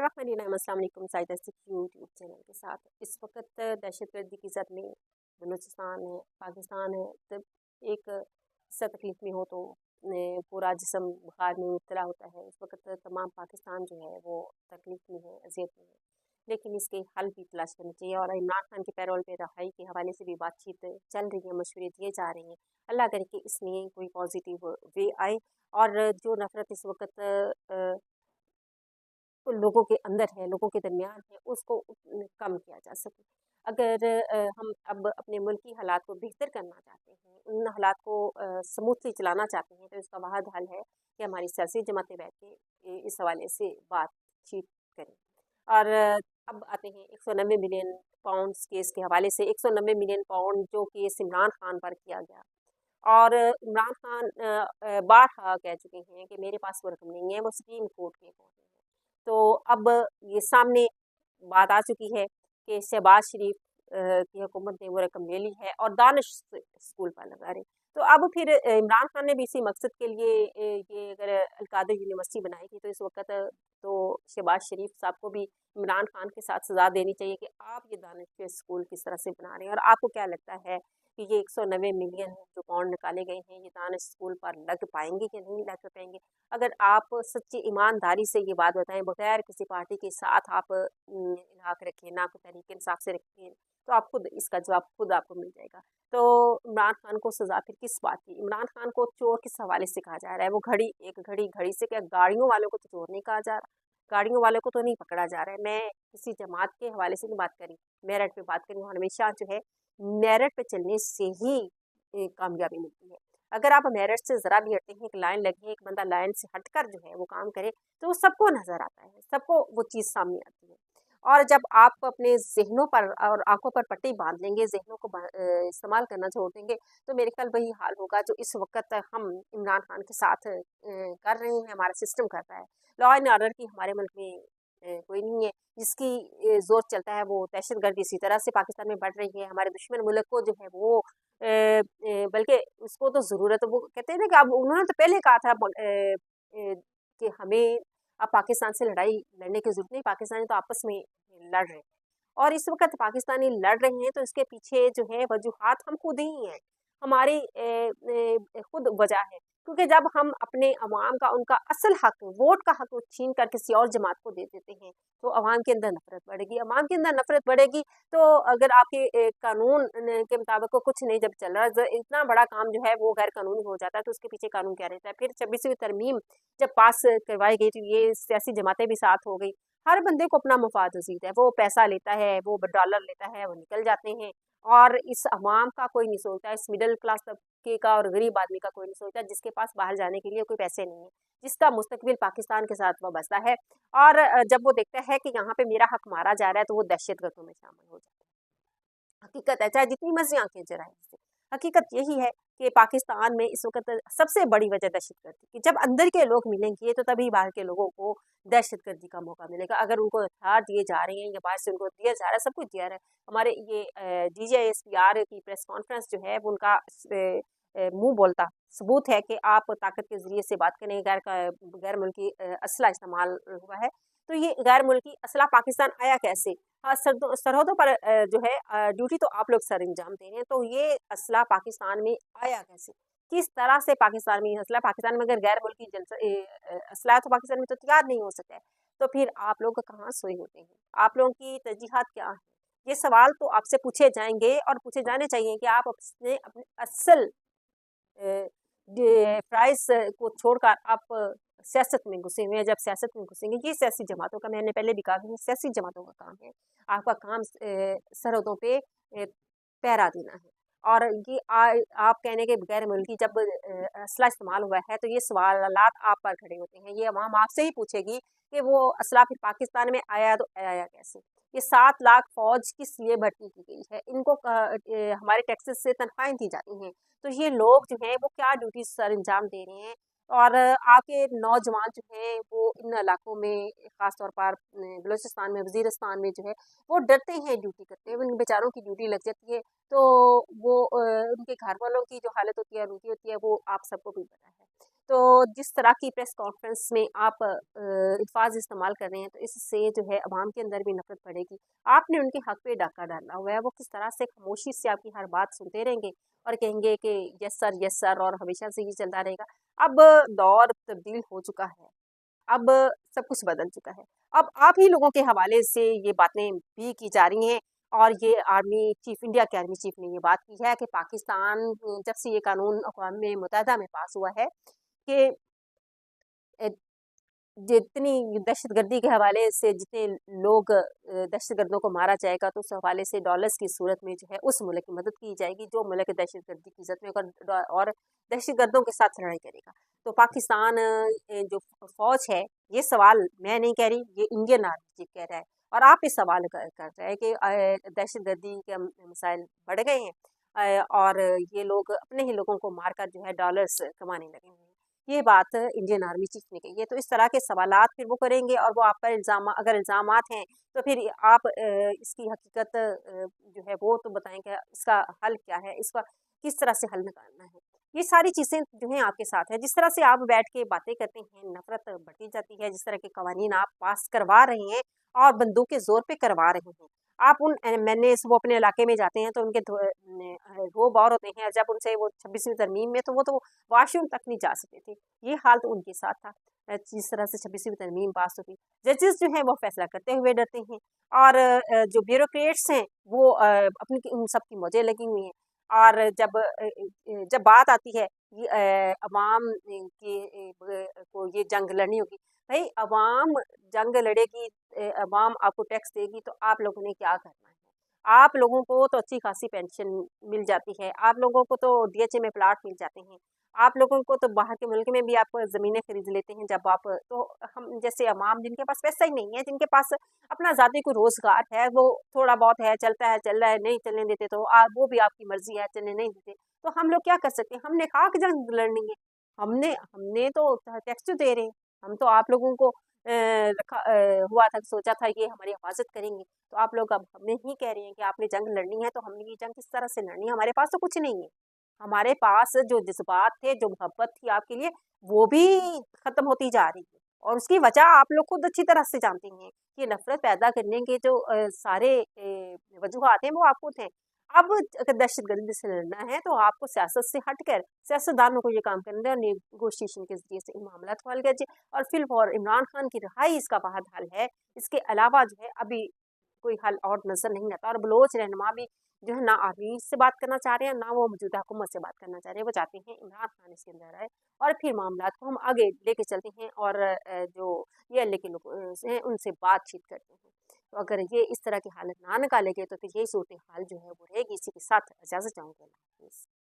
बिस्मिल्लाहिर्रहमानिर्रहीम। अस्सलाम वालेकुम साइदा यूट्यूब चैनल के साथ इस वक्त दहशतगर्दी की जद में बलूचिस्तान है, पाकिस्तान है, तब एक सा तकलीफ में हो तो पूरा जिस्म बुखार में मुब्तला होता है। इस वक्त तमाम पाकिस्तान जो है वो तकलीफ में है, अजियत में है, लेकिन इसके हल भी तलाश करनी चाहिए। और इमरान खान के पैरोल पे रहाई के हवाले से भी बातचीत चल रही है, मशवरे दिए जा रहे हैं। अल्लाह करे कि इसमें कोई पॉजिटिव वे आए और जो नफ़रत इस वक्त लोगों के अंदर है, लोगों के दरमियान है, उसको कम किया जा सके। अगर हम अब अपने मुल्क की हालात को बेहतर करना चाहते हैं, उन हालात को स्मूथली चलाना चाहते हैं, तो इसका वाहद हल है कि हमारी सियासी जमातें बैठ के इस हवाले से बातचीत करें। और अब आते हैं 190 मिलियन पाउंड्स केस के हवाले से। 190 मिलियन पाउंड जो केस इमरान खान पर किया गया, और इमरान खान बारहा कह चुके हैं कि मेरे पास वो रकम नहीं है, वो सुप्रीम कोर्ट के पहुंचे हैं। तो अब ये सामने बात आ चुकी है कि शहबाज शरीफ की हुकूमत ने वो रकम ले ली है और दानिश स्कूल पर लगा रहे। तो अब फिर इमरान खान ने भी इसी मकसद के लिए ये अगर अलकादर यूनिवर्सिटी बनाई थी, तो इस वक्त तो शहबाज शरीफ साहब को भी इमरान खान के साथ सजा देनी चाहिए कि आप ये दानिश के स्कूल किस तरह से बना रहे हैं। और आपको क्या लगता है कि ये 190 मिलियन जो पाउंड निकाले गए हैं, ये दानिश स्कूल पर लग पाएंगे कि नहीं लग पाएंगे? अगर आप सच्ची ईमानदारी से ये बात बताएं, बगैर किसी पार्टी के साथ आप इलाक रखें, ना कोई तहरीक इंसाफ से रखें, तो आप खुद इसका जवाब खुद आपको मिल जाएगा। तो इमरान खान को सजा फिर किस बात की? इमरान खान को चोर किस हवाले से कहा जा रहा है? वो घड़ी से क्या गाड़ियों वालों को तो चोर नहीं कहा जा रहा, गाड़ियों वालों को तो नहीं पकड़ा जा रहा है। मैं किसी जमात के हवाले से नहीं बात करी, मेरिट पे बात करी। हमेशा जो है मेरिट पे चलने से ही कामयाबी मिलती है। अगर आप मेरिट से ज़रा भी हटते हैं, एक लाइन लगी है, एक बंदा लाइन से हटकर जो है वो काम करे, तो वो सबको नज़र आता है, सबको वो चीज़ सामने आती है। और जब आप अपने ज़हनों पर और आंखों पर पट्टी बांध लेंगे, ज़हनों को इस्तेमाल करना छोड़ देंगे, तो मेरे ख्याल वही हाल होगा जो इस वक्त हम इमरान खान के साथ कर रहे हैं, हमारा सिस्टम कर रहा है। लॉ एंड ऑर्डर की हमारे मुल्क में कोई नहीं है। जिसकी ज़ोर चलता है वो दहशतगर्दी इसी तरह से पाकिस्तान में बढ़ रही है। हमारे दुश्मन मुल्क को जो है वो बल्कि उसको तो ज़रूरत है, वो कहते हैं ना कि अब उन्होंने तो पहले कहा था कि हमें अब पाकिस्तान से लड़ाई लड़ने की ज़रूरत नहीं, पाकिस्तानी तो आपस में लड़ रहे हैं। और इस वक्त पाकिस्तानी लड़ रहे हैं तो इसके पीछे जो है वजूहात हम खुद ही हैं, हमारी खुद वजह है। क्योंकि जब हम अपने अवाम का उनका असल हक, वोट का हक छीन कर किसी और जमात को दे देते हैं, तो अवाम के अंदर नफरत बढ़ेगी। अवाम के अंदर नफरत बढ़ेगी तो अगर आपके कानून के मुताबिक को कुछ नहीं जब चल रहा, इतना बड़ा काम जो है वो गैर कानूनी हो जाता है, तो उसके पीछे कानून क्या रहता है? फिर 26वीं तरमीम जब पास करवाई गई तो ये सियासी जमातें भी साथ हो गई। हर बंदे को अपना मुफाद अजीज है, वो पैसा लेता है, वो डॉलर लेता है, वो निकल जाते हैं। और इस अवाम का कोई नहीं सोचता, इस मिडिल क्लास तबके का और गरीब आदमी का कोई नहीं सोचता, जिसके पास बाहर जाने के लिए कोई पैसे नहीं है, जिसका मुस्तकबिल पाकिस्तान के साथ वाबस्ता है। और जब वो देखता है कि यहाँ पे मेरा हक मारा जा रहा है, तो वो दहशतगर्दों में शामिल हो जाता है। हकीकत है, चाहे जितनी मर्जी आंखें चराएं, हकीकत यही है कि पाकिस्तान में इस वक्त सबसे बड़ी वजह दहशतगर्दी की। जब अंदर के लोग मिलेंगे तो तभी बाहर के लोगों को दहशतगर्दी का मौका मिलेगा। अगर उनको हथियार दिए जा रहे हैं या बाहर से उनको दिया जा रहा है, सब कुछ दिया रहा है। हमारे ये DGISPR की प्रेस कॉन्फ्रेंस जो है वो उनका मुंह बोलता सबूत है कि आप ताकत के जरिए से बात करें, गैर मुल्की असला इस्तेमाल हुआ है। तो ये गैर मुल्की असला पाकिस्तान आया कैसे? हाँ, सरहदों पर जो है ड्यूटी तो आप लोग सर अंजाम दे रहे हैं, तो ये असला पाकिस्तान में आया कैसे? किस तरह से पाकिस्तान में असला, पाकिस्तान में अगर गैर मुल्की असला है तो पाकिस्तान में तो तैयार नहीं हो सकता है। तो फिर आप लोग कहाँ सोए होते हैं? आप लोगों की तरजीहात क्या है? ये सवाल तो आपसे पूछे जाएंगे और पूछे जाने चाहिए कि आप अपने असल प्राइस को छोड़कर आप सियासत में घुसे हुए हैं। जब सियासत में घुसेंगे, ये सियासी जमातों का, मैंने पहले भी कहा कि सियासी जमातों का काम है। आपका काम सरहदों पे पहरा देना है। और ये आप कहने के बगैर मुल्की जब असला इस्तेमाल हुआ है, तो ये सवालात आप पर खड़े होते हैं। ये अवाम आपसे ही पूछेगी कि वो असला फिर पाकिस्तान में आया तो आया कैसे? ये 7 लाख फौज किस लिए भर्ती की गई है? इनको हमारे टैक्सेस से तनख्वाहें दी जाती हैं, तो ये लोग जो हैं वो क्या ड्यूटी सर अंजाम दे रहे हैं? और आपके नौजवान जो हैं वो इन इलाकों में, ख़ास तौर पर बलूचिस्तान में, वज़ीरिस्तान में जो है वो डरते हैं ड्यूटी करते हैं। उन बेचारों की ड्यूटी लग जाती है तो वो उनके घर वालों की जो हालत होती है, रोटी होती है, वो आप सबको भी पता है। تو جس طرح کی پریس کانفرنس میں آپ الفاظ استعمال کر رہے ہیں تو اس سے جو ہے عوام کے اندر بھی نفرت بڑھے گی. آپ نے ان کے حق پہ ڈاکہ ڈالا ہوا ہے. وہ کس طرح سے خاموشی سے آپ کی ہر بات سنتے رہیں گے اور کہیں گے کہ یس سر اور ہمیشہ سے یہ چلتا رہے گا. اب دور تبدیل ہو چکا ہے. اب سب کچھ بدل چکا ہے. اب آپ ہی لوگوں کے حوالے سے یہ باتیں بھی کی جا رہی ہیں اور یہ آرمی چیف, انڈیا کے آرمی چیف نے یہ بات کی ہے کہ پاکستان جب سے یہ قانون اقوام متحدہ میں پاس ہوا ہے کہ جتنی دہشت گردی کے حوالے سے جتنے لوگ دہشت گردوں کو مارا جائے گا تو اس حوالے سے ڈالرز کی صورت میں جو ہے اس ملک کی مدد کی جائے گی جو ملک دہشت گردی کی عزت میں ہوگا اور دہشت گردوں کے ساتھ لڑائی کرے گا. تو پاکستان جو فوج ہے, یہ سوال میں نہیں کہہ رہی, یہ انڈین آرمی چیف کہہ رہا ہے اور آپ یہ سوال کر رہے ہیں کہ دہشت گردی کے مسائل بڑھ گئے ہیں اور یہ لوگ اپنے ہی لوگوں کو مار کر جو ہے ڈالرز کمانے لگے ہیں. یہ بات انڈین آرمی چیف نے کہی ہے. تو اس طرح کے سوالات پھر وہ کریں گے اور وہ آپ پر اگر الزامات ہیں تو پھر آپ اس کی حقیقت جو ہے وہ تو بتائیں کہ اس کا حل کیا ہے, اس کا کس طرح سے حل نکالنا ہے. یہ ساری چیزیں جو ہیں آپ کے ساتھ ہے. جس طرح سے آپ بیٹھ کے باتیں کرتے ہیں نفرت بڑھتی جاتی ہے. جس طرح کے قوانین آپ پاس کروا رہے ہیں اور بندوق کے زور پہ کروا رہے ہیں. آپ ان ایم این اے وہ اپنے علاقے میں جاتے ہیں تو ان کے روب اور ہوتے ہیں. جب ان سے وہ 26ویں ترمیم میں تو وہ تو واش روم تک نہیں جا سکتے تھے. یہ حال تو ان کے ساتھ تھا. جس طرح سے 26ویں ترمیم پاس ہوتی, ججز جو ہیں وہ فیصلہ کرتے ہوئے ڈرتے ہیں اور جو بیوروکریٹس ہیں وہ اپنی ان سب کی موجیں لگی ہوئی ہیں. اور جب بات آتی ہے عوام کی کو یہ جنگ لڑنی ہوگی, بھائی عوام جنگ لڑے گی, عوام آپ کو ٹیکس دے گی تو آپ لوگوں نے کیا کرنا ہے. آپ لوگوں کو تو اچھی خاصی پینشن مل جاتی ہے, آپ لوگوں کو تو ڈی ایچ اے میں پلاٹ مل جاتے ہیں, آپ لوگوں کو تو باہر کے ملک میں بھی آپ زمینیں خرید لیتے ہیں. جب آپ تو ہم جیسے عوام جن کے پاس پیسہ ہی نہیں ہے, جن کے پاس اپنا ذاتی کوئی روزگار ہے, وہ تھوڑا بہت ہے, چلتا ہے چل رہا ہے, نہیں چلنے دیتے تو وہ بھی آپ کی مرضی ہے, چلنے نہیں دیتے تو ہم لوگ کیا کر سکتے ہیں. ہم نے خاک جنگ لڑنی ہے. ہم نے تو ٹیکس دے رہے ہیں, ہم تو آپ لوگوں کو ہوا تھا, سوچا تھا یہ ہماری حفاظت کریں گے. تو آپ لوگ اب ہمیں ہی کہہ رہے ہیں کہ آپ نے جنگ لڑنی ہے, تو ہم نے یہ جنگ کس طرح سے لڑنی ہے. ہمارے پاس تو کچھ نہیں ہے. ہمارے پاس جو جذبات تھے, جو محبت تھی آپ کے لیے, وہ بھی ختم ہوتی جا رہی ہے. اور اس کی وجہ آپ لوگ خود اچھی طرح سے جانتے ہیں. یہ نفرت پیدا کرنے کے جو سارے وجوہات ہیں وہ آپ خود ہیں. اب اگر دہشت گردی سے لڑنا ہے تو آپ کو سیاست سے ہٹ کر سیاستدانوں کو یہ کام کرنا ہے, نیگوشیشن کے ذریعے سے ان معاملات کو حل کیجیے. اور فی الفور عمران خان کی رہائی اس کا واحد حل ہے. اس کے علاوہ جو ہے ابھی کوئی حل اور نظر نہیں آتا. اور بلوچ رہنما بھی جو ہے نہ آرمی سے بات کرنا چاہ رہے ہیں, نہ وہ موجودہ حکومت سے بات کرنا چاہ رہے ہیں. وہ چاہتے ہیں عمران خان اس کے اندر آئے اور پھر معاملات کو ہم آگے لے کے چلتے ہیں اور جو یہ اللہ کے لوگ ہیں ان سے بات چیت کرتے ہیں. تو اگر یہ اس طرح کی حالت نہ نکالے گے تو پھر یہی صورتحال جو ہے وہ رہے گی. اسی کے ساتھ اجازت چاہوں گی. اللہ حافظ.